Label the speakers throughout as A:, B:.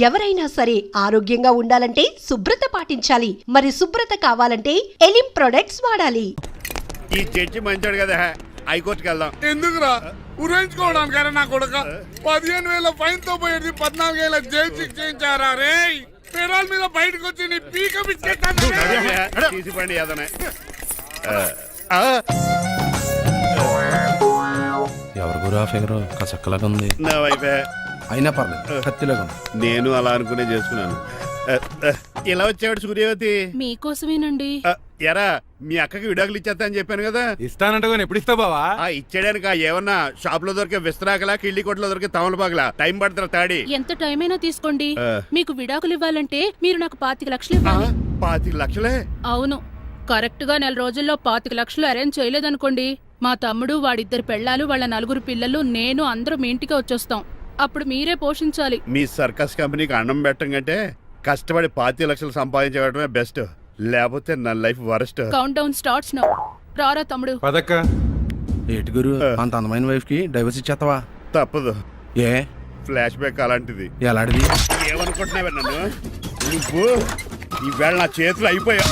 A: ఎవరైనా సరే ఆరోగ్యంగా ఉండాలంటే శుభ్రత పాటించాలి. మరి శుభ్రత కావాలంటే ఎలిం ప్రొడక్ట్స్ వాడాలి.
B: ఈ చర్చి మంచాడు కదా, హైకోర్టుకి వెళ్దాం.
C: ఎందుకురా ఉరేంచుకోవడానికైనా నా కొడుక 15,000 ఫైన్ తో పోయేది 14 ఏళ్ల జైలు శిక్ష చేయించారా రే. పెరాల మీద బయటకు వచ్చి నీ పీక బిస్కెట్
B: తీసిపండి ఏదనే.
D: ఎవరి గురా ఫిగర్ కసక్కలాగా ఉంది.
B: నా వైపే
D: అయినా పర్లేదు, కత్తిలాగా ఉంది.
B: నేను అలా అనుకునే చేసుకున్నాను. ఇలా వచ్చాడు సూర్యవతి.
E: మీకోసమేనండి.
B: ఎరా మీ అక్కకి విడాకులు ఇచ్చేస్తా అని చెప్పాను కదా.
F: ఇస్తానంటే ఎప్పుడు ఇస్తావు బావా?
B: ఇచ్చేయడానికి ఏమన్నా షాప్ లో దొరికే విస్తరాకలా, కిళ్ళి కొట్లో దొరికే తమలపాకలా టైం పడుతున్నా తాడి.
E: ఎంత టైం అయినా తీసుకోండి. మీకు విడాకులు ఇవ్వాలంటే మీరు నాకు 25 లక్షలు ఇవ్వాలి.
B: 25 లక్షలే?
E: అవును. కరెక్ట్ గా 4 రోజుల్లో 25 లక్షలు అరేంజ్ చేయలేదనుకోండి, మా తమ్ముడు, వాడిద్దరు పెళ్ళాలు, వాళ్ళ 4 పిల్లలు, నేను అందరూ మీ ఇంటికి వచ్చేస్తాం. అప్పుడు మీరే పోషించాలి.
B: మీ సర్కస్ కంపెనీకి అన్నం పెట్టం కంటే కష్టపడి 25 లక్షలు సంపాదించడమే బెస్ట్. లేకపోతే నా life worst.
E: Count down starts now. రారా తమ్ముడు.
F: పదక్క.
D: ఏటి గురు, అంత అందమైన వైఫ్ కి డైవర్స్ ఇచ్చేస్తావా?
B: తప్పదు.
D: ఏ
B: ఫ్లాష్ బ్యాక్ అలాంటిది.
D: ఎలాంటిది?
B: ఏమనుకుంటున్నావా నన్ను? నువ్వు ఈవేళ నా చేతులు అయిపోయా.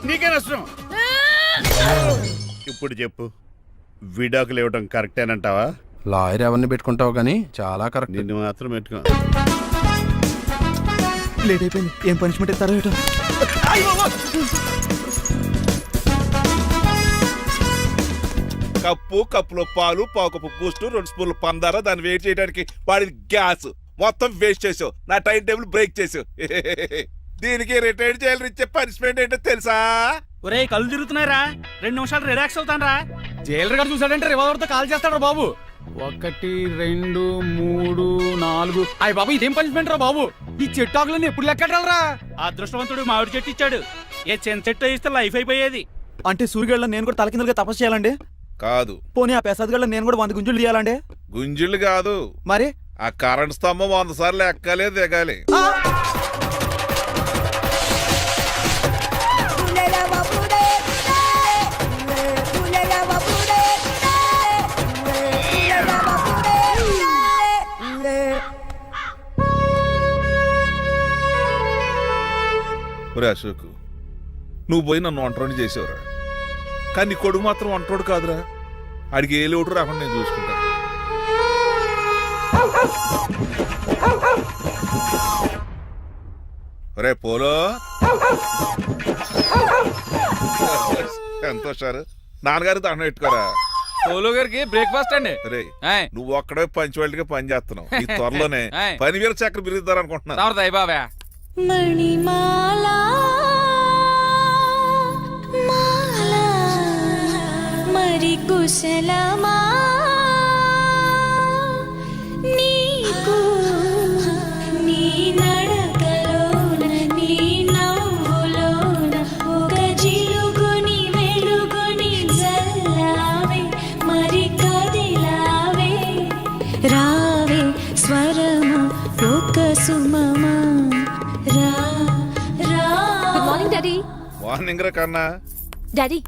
B: నీకే నష్టం. ఇప్పుడు చెప్పు, విడాకులు ఇవ్వడం కరెక్టేనంటావా?
D: లాయర్ ఎవరిని పెట్టుకుంటావు కానీ చాలా కరెక్ట్.
B: నిన్ను మాత్రం పెట్టుకో.
G: లేట్ అయిపోయింది. ఏం పనిష్మెంట్ ఇస్తారో ఏటో.
H: కప్పులో పాలు, పావుకప్పు బూస్ట్, 2 స్పూన్లు పందార, దాన్ని వెయిట్ చేయడానికి వాడి గ్యాస్ మొత్తం వేస్ట్ చేసావు. నా టైం టేబుల్ బ్రేక్ చేసావు. దీనికి రిటైర్డ్ జైలు ఇచ్చే పనిష్మెంట్ ఏంటో తెలుసా?
G: ఒరే కళ్ళు తిరుగుతున్నారా, 2 నిమిషాలు రిలాక్స్ అవుతానరా. జైలర్ గారు చూసాడంటే రివాల్వర్ తో కాల్ చేస్తాడు బాబు. 1 2 3 4. అయ్య బాబు, ఇదేం పనిష్మెంట్ రా బాబు. ఈ చెట్టు ఆకులన్నీ ఎప్పుడు లెక్కడరా? అదృష్టవంతుడు మామిడి చెట్టు ఇచ్చాడు. ఏ చెట్టు ఇస్తే లైఫ్ అయిపోయేది. అంటే సూర్యగళ్ళ నేను కూడా తలకిందులుగా తపస్సు చేయాలండి?
H: కాదు.
G: పోనీ ఆ పెసదగళ్ళ నేను కూడా 100 గుంజులు తీయాలండి?
H: గుంజులు కాదు,
G: మరి
H: ఆ కరెంట్ స్తంభం 100 సార్లు ఎక్కాలి, దిగాలి. అశోక్, నువ్వు పోయి నన్ను ఒంటరిని చేసేవరా, కానీ నీ కొడుకు మాత్రం ఒంటరోడు కాదురా. ఆడికి ఏ లోటు రాకుండా నేను చూసుకుంటా. రే పోలో, ఎంతోసారు నాన్నగారు దండం పెట్టుకోరా.
F: పోలో గారికి బ్రేక్ఫాస్ట్ అండి.
H: రే నువ్వు ఒక్కడే పంచువాళ్ళకి పని చేస్తున్నావు. ఈ త్వరలోనే 10,000 చక్రం పెరుగుతారు అనుకుంటున్నా.
F: బాబా
I: మణిమాలా మాలా మరి కుశలమా నీకు నీ నడకలోన నీ నవ్వులోన ఒక జిలుగుని వెలుగుని జల్లావే మరి కదిలావే రావే స్వరము ఒక సుమమా.
H: మార్నింగ్ రా కన్నా.
I: డాడీ,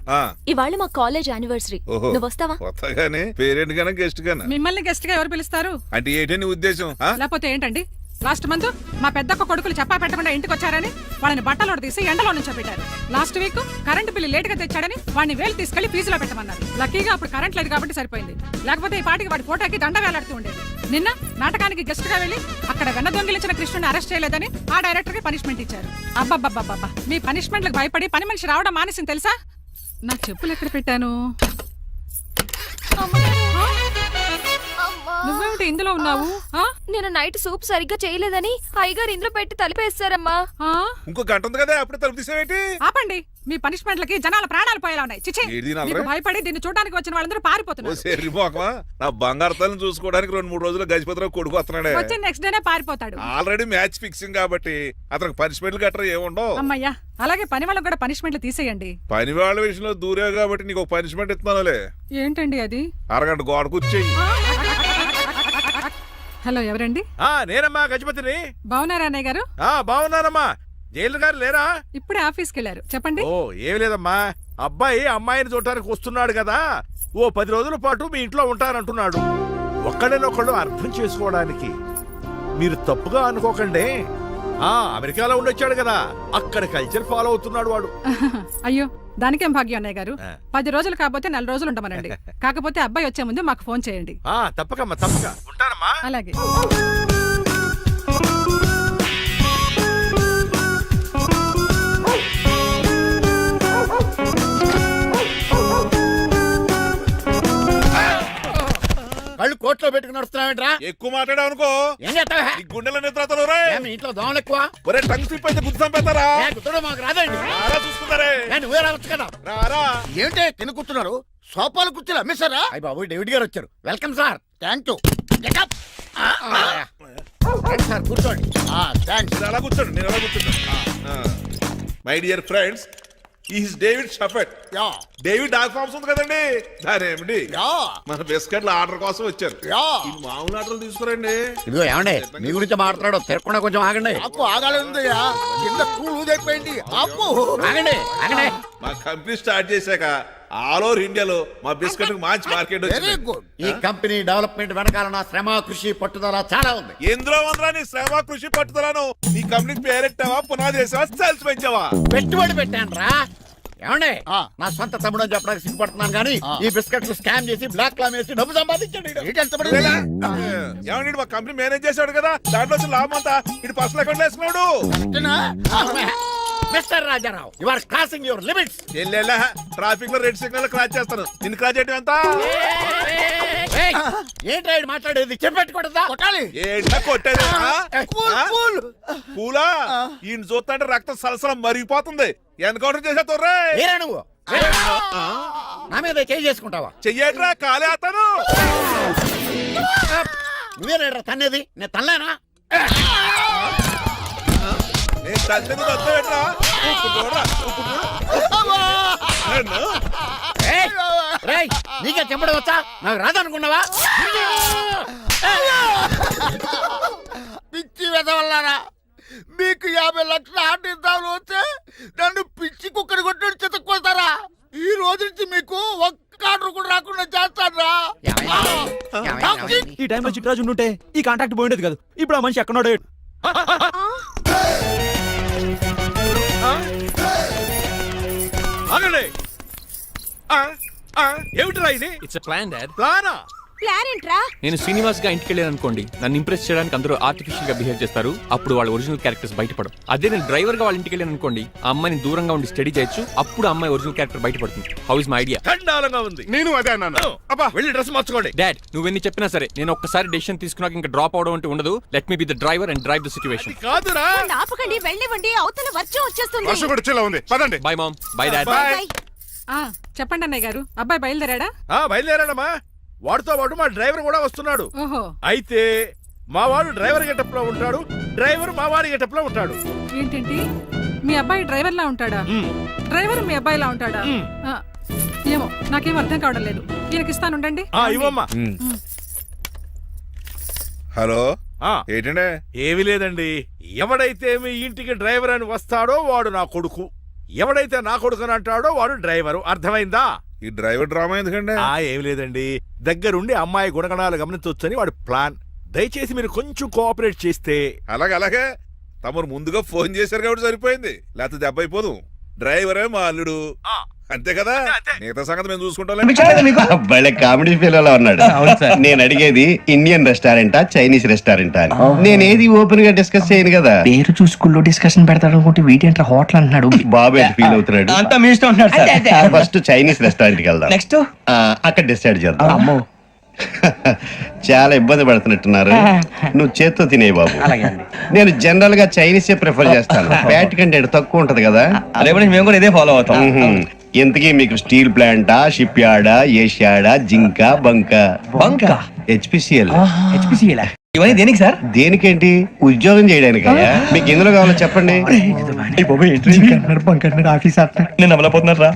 I: ఇవాళ మా కాలేజ్ యానివర్సరీ. నువ్వు వస్తావా?
H: వస్తాగానే. పేరెంట్ గానే గెస్ట్ గానా?
E: మిమ్మల్ని గెస్ట్ గా ఎవరు పిలుస్తారు?
H: అంటే ఏంటి నీ ఉద్దేశం?
E: లేకపోతే ఏంటండి, లాస్ట్ మంత్ మా పెద్దక్క కొడుకులు చెప్పా పెట్టకుండా ఇంటికి వచ్చారని వాళ్ళని బట్టలో తీసి ఎండలో నుంచి పెట్టారు. Last week current bill late గా తెచ్చాడని వాడిని వేలు తీసుకెళ్లి ఫీజులో పెట్టమన్నారు. లక్కీగా అప్పుడు కరెంట్ లేదు కాబట్టి సరిపోయింది. లేకపోతే ఈ పాటికి వాడి ఫోటోకి దండ వేలాడుతూ ఉండేది. నిన్న నాటకానికి గెస్ట్ గా వెళ్లి అక్కడ వెన్న దొంగిలించిన కృష్ణుని అరెస్ట్ చేయలేదని ఆ డైరెక్టర్ కి పనిష్మెంట్ ఇచ్చారు. అబ్బబ్బబ్బబ్బా, మీ పనిష్మెంట్లకు భయపడి పని మనిషి రావడం మానేసింది తెలుసా? నా చెప్పులు ఎక్కడ పెట్టాను? నువ్వేమిటి ఇందులో ఉన్నావు?
I: నేను నైట్ సూప్ సరిగ్గా చేయలేదని అయ్యగారు ఇందులో పెట్టి తలిపేస్తారమ్మా.
H: ఇంకో గంట ఉంది కదా, అప్పుడు తలుపు తీసేవేంటి?
E: ఆపండి, మీ పనిష్మెంట్లకి జనాల ప్రాణాలు పోయేలా ఉన్నాయి. చిచి, భయపడి దీన్ని చూడడానికి వచ్చిన వాళ్ళందరూ పారిపోతున్నారు.
H: నా బంగారు తల్లిని చూసుకోవడానికి 2-3 రోజులు గజపతిరావు కొడుకు వస్తున్నాడే.
E: వచ్చి నెక్స్ట్ డేనే పారిపోతాడు.
H: ఆల్రెడీ మ్యాచ్ ఫిక్సింగ్ కాబట్టి అతనికి పనిష్మెంట్లు గట్రా ఏముండవు.
E: అమ్మయ్యా, అలాగే పని వాళ్ళకి కూడా పనిష్మెంట్లు తీసేయండి.
H: పని వాళ్ళ విషయంలో దూరే కాబట్టి నీకు ఒక పనిష్మెంట్ ఇస్తున్నానులే.
E: ఏంటండి అది?
H: అరగంట గోడ కూర్చేయి.
E: హలో, ఎవరండి?
F: నేనమ్మా, గజపతిని.
E: బాగున్నారా అన్నయ్య గారు?
F: బాగున్నానమ్మా. జైలు గారు లేరా?
E: ఇప్పుడే ఆఫీస్కి వెళ్ళారు. చెప్పండి.
F: ఓ ఏమి లేదమ్మా,
C: అబ్బాయి అమ్మాయిని చూడటానికి వస్తున్నాడు కదా, ఓ 10 రోజుల పాటు మీ ఇంట్లో ఉంటానంటున్నాడు. ఒక్కడినొక్కడు అర్థం చేసుకోవడానికి మీరు తప్పుగా అనుకోకండి. అమెరికాలో ఉండొచ్చాడు కదా, అక్కడ కల్చర్ ఫాలో అవుతున్నాడు వాడు.
E: అయ్యో దానికేం భాగ్యం అన్నయ్య గారు. 10 రోజులు కాకపోతే 4 రోజులు ఉంటామనండి. కాకపోతే అబ్బాయి వచ్చే ముందు మాకు ఫోన్ చేయండి.
C: తప్పకమ్మా, తప్పక ఉంటానమ్మా.
E: అలాగే.
J: కళ్ళు కోట్లో పెట్టుకుని నడుస్తున్నావేంట్రా?
H: ఎక్కువ మాట్లాడావు అనుకో
J: ఏం చేస్తావా?
H: ఈ గుండెల నిద్రతలు
J: మీ ఇంట్లో దోమలు ఎక్కువ?
H: ఒరే టంగ్ స్లిప్ అయితే గుర్తు చంపేస్తారా?
J: గుర్తుడు మాకు రాదండి.
H: రారా చూసుకుంటారే.
J: నువ్వే రావచ్చు కదా.
H: రారా.
J: ఏంటే తిని కూర్చున్నారు? సోఫాలు కుర్చీలు అమ్మేశారా? అయ్య బాబు, డేవిడ్ గారు వచ్చారు. Welcome sir. Thank you. Sir కూర్చోండి. థ్యాంక్స్.
H: మీరు అలా కూర్చోండి, నేను అలా కూర్చుంటాను. My dear friends, is David షఫెట్. డేవిడ్ డాగ్ ఫార్మ్స్ ఉంది కదండి, దానేమిటి మన బిస్కెట్ల ఆర్డర్ కోసం వచ్చారు. ఈ మామూలు ఆర్డర్లు తీసుకురండి.
J: ఇదిగో ఏమండి, మీ గురించి మాట్లాడు, తిరగకుండా కొంచెం ఆగండి. ఆపు, ఆగాలందయ్యా. కింద కూల్ అయిపోయింది. ఆపు, ఆగండి, ఆగండి.
H: మా కంపెనీ స్టార్ట్ చేశాక ఆల్ ఓవర్ ఇండియాలో మా బిస్కెట్ మంచి మార్కెట్
J: వెరీ గుడ్. ఈ కంపెనీ డెవలప్మెంట్ వెనకాల నా శ్రమ, కృషి, పట్టుదల చాలా ఉంది.
H: ఎందులో ఉందిరా నీ శ్రమ, కృషి, పట్టుదలను? నీ కంపెనీకి పేరెట్టావా, పునాది వేసావా, సేల్స్ పెంచావా?
J: పెట్టుబడి పెట్టాను రా. ఏమండి, నా సొంత తమ్ముడు అని చెప్పడానికి సిగ్గుపడుతున్నాను కానీ ఈ బిస్కెట్లు స్కామ్ చేసి బ్లాక్ లా వేసి డబ్బు సంపాదించండి.
H: ఏమండి, మా కంపెనీ మేనేజ్ చేశాడు కదా, దాంట్లో లాభం అంతా ఇటు పర్సనల్ అకౌంట్ వేసుకున్నాడు.
J: Mister Rajarao, you are crossing your limits.
H: Traffic లో రెడ్ సిగ్నల్ క్రాస్ చేస్తాను, నిన్ను క్రాస్ చేయడం ఎంత?
J: ఏంట్రా మాట్లాడేది? చెప్పెట్టుకూడదా? కొట్టాలి.
H: ఏంటా కొట్టేది? పూలా ఈయన చూస్తుంటే రక్తం సలసలం మరిగిపోతుంది. ఎన్కౌంటర్ చేసేతోర్రా
J: నువ్వు నా మీద చేయి చేసుకుంటావా?
H: చెయ్యట్రా, కాలే అతను.
J: నువ్వేనా తన్నేది? నేను తనలేనా?
H: నేను తల్లిని తప్పేట్రా.
J: నీకే చెప్పడం వచ్చా? నాకు రాదనుకున్నావా? పిచ్చి వెదవల్లారా, మీకు 50 లక్షల ఆర్డర్ వస్తే నన్ను పిచ్చి కుక్కడి కొట్టి చితక్కొస్తారా? ఈ రోజు నుంచి మీకు ఒక్క ఆర్డర్ కూడా రాకుండా చేస్తారా?
G: ఈ టైంలో చిట్రాజు ఉంటే ఈ కాంటాక్ట్ పోయిండేది కాదు. ఇప్పుడు ఆ మనిషి ఎక్కడో.
C: ఆగండి. ఏమిటిరా ఇది?
F: It's plan dad.
C: ప్లానా?
I: ప్లాన్ ఏంట్రా?
F: నేను శ్రీనివాస్ గా ఇంటికి వెళ్ళాను అనుకోండి, నన్ను ఇంప్రెస్ చేయడానికి అందరూ ఆర్టిఫిషియల్ గా బిహేవ్ చేస్తారు. అప్పుడు వాళ్ళ ఒరిజినల్ క్యారెక్టర్స్ బయటపడవు. అదే నేను డ్రైవర్ గా వాళ్ళ ఇంటికి వెళ్ళాను అనుకోండి, ఆ అమ్మాయిని దూరంగా ఉండి స్టడీ చేయొచ్చు. అప్పుడు ఆ అమ్మాయి ఒరిజినల్ క్యారెక్టర్ బయటపడుతుంది. How is my idea?
C: ఖండాలంగా ఉంది. నేను అదే అన్నాను. అబ్బా, వెళ్ళి డ్రెస్ మార్చుకోండి.
F: డాడ్, నువ్వెన్ని చెప్పినా సరే నేను ఒక్కసారి డెసిషన్ తీసుకున్నాక ఇంకా డ్రాప్ అవడం అంటే ఉండదు. Let me be the driver and drive the situation.
C: కాదురా,
I: ఆపకండి, వెళ్ళివ్వండి. అవతల వర్షం వచ్చేస్తుంది.
C: వర్షం కూడా చిల్ల ఉంది. పదండి.
F: Bye mom. Bye dad.
E: చెప్పండి అన్నయ్య గారు, అబ్బాయి బయలుదేరాడా?
C: బయలుదేరాడమ్మా. వాడితో పాటు మా డ్రైవర్ కూడా వస్తున్నాడు.
E: ఓహో,
C: అయితే మా వాడు డ్రైవర్ గెటప్ లో ఉంటాడు, డ్రైవర్ మా వాడి గెటప్ లో ఉంటాడు.
E: ఏంటంటే మీ అబ్బాయి డ్రైవర్ లా ఉంటాడా? డ్రైవర్ మీ అబ్బాయి లా ఉంటాడా? ఏమో నాకేం అర్థం కావడం లేదు. ఈయనకి ఇస్తాను, ఉండండి.
C: ఇవ్వమ్మా.
H: హలో, ఏంటంటే?
C: ఏమీ లేదండి. ఎవడైతే మీ ఇంటికి డ్రైవర్ అని వస్తాడో వాడు నా కొడుకు, ఎవడైతే నా కొడుకు అని అంటాడో వాడు డ్రైవరు. అర్థమైందా?
H: ఈ డ్రైవర్ డ్రామా ఎందుకండి?
C: ఏమి లేదండి, దగ్గరుండి అమ్మాయి గుణగణాలు గమనించవచ్చని వాడి ప్లాన్. దయచేసి మీరు కొంచెం కోఆపరేట్ చేస్తే.
H: అలాగే తమరు ముందుగా ఫోన్ చేశారు కాబట్టి సరిపోయింది, లేకపోతే దెబ్బ అయిపోదు. డ్రైవరే మా అల్లుడు, అంతే కదా. మిగతా సంగతి మేము చూసుకుంటాం.
B: భలే కామెడీ ఫీల్ అలా ఉన్నాడు. నేను అడిగేది ఇండియన్ రెస్టారెంటా, చైనీస్ రెస్టారెంటా అని. నేను ఏది ఓపెన్ గా డిస్కస్ చేయను కదా.
G: పేరు చూసుకుల్లో డిస్కషన్ పెడతాడు అనుకుంటే వీటేంట్రా హోటల్ అంటున్నాడు.
B: బాబు ఎంత ఫీల్ అవుతున్నాడు?
G: అంతా మీ ఇష్టం ఉంటున్నాడు.
B: ఫస్ట్ చైనీస్ రెస్టారెంట్ కి వెళ్దాం.
G: నెక్స్ట్
B: అక్కడ డిసైడ్ చేద్దాం. చాలా ఇబ్బంది పడుతున్నట్టున్నారు. నువ్వు చేత్తో తినే బాబు. నేను జనరల్ గా చైనీసే ప్రిఫర్ చేస్తాను. ఫ్యాట్ కంటెంట్ తక్కువ ఉంటది కదా.
G: మేము కూడా ఇదే ఫాలో అవుతాం.
B: ఇంతకీ మీకు స్టీల్ ప్లాంటా, షిప్ యార్డా, ఏషియాడా, జింక, బంక?
G: బంక,
B: హెచ్పిసిఎల్.
K: ఇవన్నీ దేనికి సార్?
B: దేనికేంటి? ఉద్యోగం చేయడానికి. మీకు ఎందులో కావాలో చెప్పండి.
K: నేను అమలపోతున్నారా?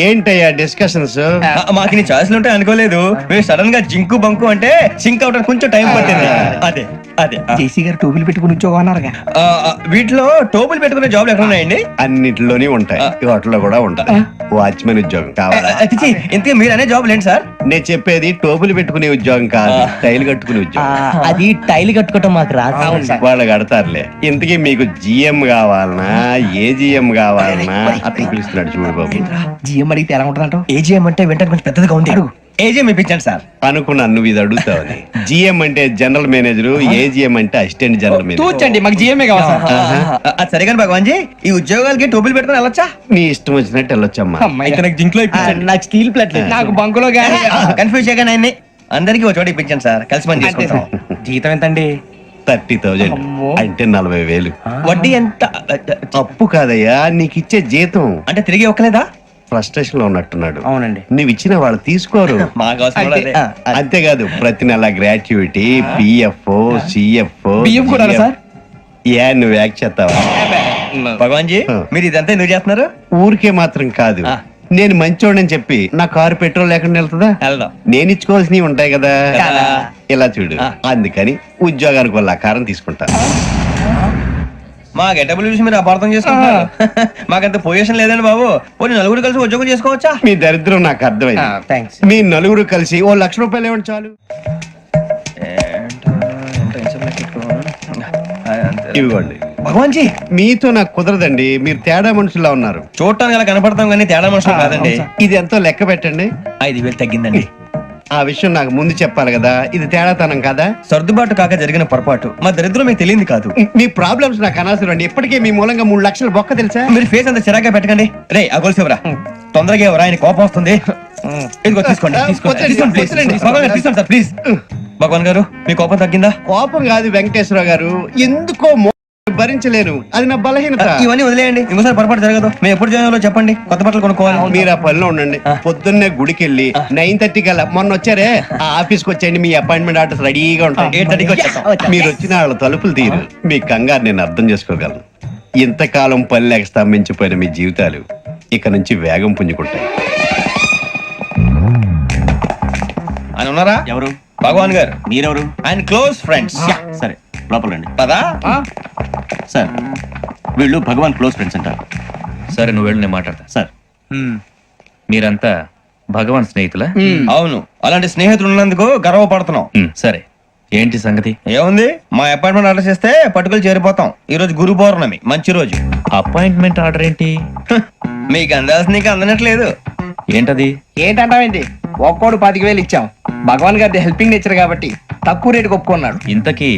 B: ఏంటయ్యా డిస్కషన్స్?
K: మాకు నీ ఛాయిస్లు ఉంటాయి అనుకోలేదు. మీరు సడన్ గా జింకు బంకు అంటే సింక్ అవడానికి కొంచెం టైం పట్టింది. అదే అదే
G: జేసీ గారు టోపీలు పెట్టుకుని ఉద్యోగం అన్నారుగా.
K: వీటిలో టోపులు పెట్టుకునే జాబ్లు ఎక్కడ ఉన్నాయండి?
B: అన్నిటిలోనే ఉంటాయి, వాటిలో కూడా ఉంటాయి. వాచ్మెన్ ఉద్యోగం కావాలా?
K: ఇంతకీ మీరు అనే జాబ్ లేండి సార్?
B: నేను చెప్పేది టోపులు పెట్టుకునే ఉద్యోగం కాదు, టైల్ కట్టుకునే ఉద్యోగం.
G: అది టైల్ కట్టుకోవటం మాకు రాదు.
B: వాళ్ళు కడతారులే. ఇంతకీ మీకు జిఎం కావాలనా, ఏజిఎం కావాలనా? అతను పిలుస్తున్నాడు చూడు బాబు.
G: జిఎం అడిగితే ఎలా ఉంటుందంట?
K: ఏజీఎం అంటే వెంటనే కొంచెం పెద్దదిగా ఉంది. ఏజీఎం ఇప్పించండి సార్.
B: అనుకున్నాను నువ్వు ఇది అడుగుతావని. జిఎం అంటే జనరల్ మేనేజర్, ఏజిఎం అంటే అసిస్టెంట్ జనరల్ మేనేజర్.
G: తూచండి, మాకు జిఎంఏ కావాలి సార్.
K: అది సరే కానీ భగవాన్ జీ, ఈ ఉద్యోగాలకి టోపులు పెట్టుకుని వెళ్ళొచ్చా?
B: నీ ఇష్టం వచ్చినట్టు వెళ్ళొచ్చమ్మా.
K: అయితే నాకు జింక్ లో
G: నాకు స్టీల్ ప్లేట్ నాకు బంకులో గానీ
K: కన్ఫ్యూజ్ చేయగానే ఆయన్ని అందరికి ఒక చోట ఇప్పించండి సార్, కలిసి పని చేసుకుంటాం.
G: జీతం ఎంతండి?
B: 30,000 అంటే 40,000.
K: వడ్డీ ఎంత?
B: అప్పు కాదయ్యా, నీకు ఇచ్చే జీతం.
K: అంటే తిరిగి ఒక్కలేదా?
B: ఫ్రస్ట్రేషన్ లో ఉన్నట్టున్నాడు.
G: అవునండి.
B: నువ్వు ఇచ్చిన వాళ్ళు తీసుకోరు.
K: మాకు అవసరం కూడా అదే.
B: అంతేకాదు ప్రతి నెల గ్రాట్యుటీ, పిఎఫ్, సిఎఫ్.
G: బియ్యం కూడా సార్?
B: నువ్వు యాక్ చేస్తావా?
K: భగవాన్ జీ, మీరు ఇదంతా ఎందుకు చేస్తున్నారు?
B: ఊరికే మాత్రం కాదు, నేను మంచోడని చెప్పి నా కారు పెట్రోల్ లేకుండా వెళ్తుందా?
K: వెళ్దాం.
B: నేను ఇచ్చుకోవాల్సినవి ఉంటాయి కదా.
K: కదా.
B: ఇలా చూడు, అందుకని ఉద్యోగానికి వాళ్ళ ఆకారం తీసుకుంటా.
K: మా గెటబుల్ చూసి మీరు అపార్థం చేసుకుంటున్నారు. మాకంత పొజిషన్ లేదండి బాబు. పోనీ నలుగురు కలిసి ఉద్యోగం చేసుకోవచ్చా?
B: మీ దరిద్రం నాకు అర్థమైంది.
G: థ్యాంక్స్.
B: మీ నలుగురు కలిసి ఓ 1,00,000 రూపాయలు ఇవ్వండి చాలు. ఇవ్వండి.
K: భగవాన్ జీ,
B: మీతో నాకు కుదరదండి, మీరు తేడా మనుషుల్లా ఉన్నారు.
K: చూడటానికి అలా కనపడతాం కానీ తేడా మనుషులు కాదండి.
B: ఇది ఎంతో లెక్క పెట్టండి.
K: 5,000 తగ్గిందండి.
B: ఆ విషయం నాకు ముందు చెప్పాలి కదా, ఇది తేడాతనం కదా.
K: సర్దుబాటు కాక జరిగిన పొరపాటు. మా దరిద్రం మీకు తెలియదు కాదు.
B: మీ ప్రాబ్లమ్స్ నాకు అనవసరం అండి. ఇప్పటికే మీ మూలంగా 3 లక్షలు బొక్క తెలుసా?
K: మీరు ఫేస్ అంత చిరాగ్గా పెట్టకండి. రే ఆ గొలుసు ఎవరా? తొందరగా ఎవరా? ఆయన కోపం వస్తుంది. ఇదిగో తీసుకోండి, తీసుకోండి, తీసుకోండి, ప్లీజ్. భగవాన్ గారు తీసుకోండి సార్, ప్లీజ్. భగవాన్ గారు, మీ కోపం తగ్గిందా?
B: కోపం కాదు వెంకటేశ్వర గారు, ఎందుకో భరించలేను, అది నా బలహీనత.
K: ఇవన్నీ వదిలేయండి, ఇంకోసారి పొరపాటు జరగదు. మేము ఎప్పుడు జాయిన్ అవ్వాలో చెప్పండి, కొత్త బట్టలు కొనుక్కోవాలి.
B: మీరు ఆ పనిలో ఉండండి. పొద్దున్నే గుడికి వెళ్ళి 9:30 కల్లా, మొన్న వచ్చారే ఆ ఆఫీస్కి వచ్చేయండి. మీ అపాయింట్మెంట్ ఆర్డర్స్ రెడీగా ఉంటాయి.
K: 8:30కి వచ్చేస్తాం.
B: మీరు వచ్చిన వాళ్ళ తలుపులు తీరు. మీ కంగారు నేను అర్థం చేసుకోగలను. ఇంతకాలం పని లేక స్తంభించిపోయిన మీ జీవితాలు ఇక నుంచి వేగం పుంజుకుంటాయి.
K: ఆయన ఉన్నారా?
G: ఎవరు?
K: భగవాన్ గారు.
G: మీరెవరు?
K: ఆయన క్లోజ్ ఫ్రెండ్స్.
G: సరే లోపల రండి.
K: పదా
G: సార్, వీళ్ళు భగవాన్ క్లోజ్ ఫ్రెండ్స్ అంటారు.
F: సరే నువ్వు వెళ్ళి నేను మాట్లాడతా.
G: సార్,
F: మీరంతా భగవాన్ స్నేహితులా?
K: అవును, అలాంటి స్నేహితులు ఉన్నందుకు గర్వపడుతున్నాం.
F: సరే, ఏంటి సంగతి?
K: ఏముంది, మా అపాయింట్మెంట్ ఆర్డర్ చేస్తే పట్టుకులు చేరిపోతాం. ఈ రోజు గురు పౌర్ణమి, మంచి రోజు.
F: అపాయింట్మెంట్ ఆర్డర్ ఏంటి?
K: మీకు అందాల్సిన నీకు అందనట్లేదు.
F: ఏంటది?
G: ఏంటంటావేంటి? ఒక్కోడు 10,000 ఇచ్చాం. భగవాన్ గారి హెల్పింగ్ నేచర్ కాబట్టి తక్కువ రేటుకి ఒప్పుకున్నాడు.
F: ఇంతకీ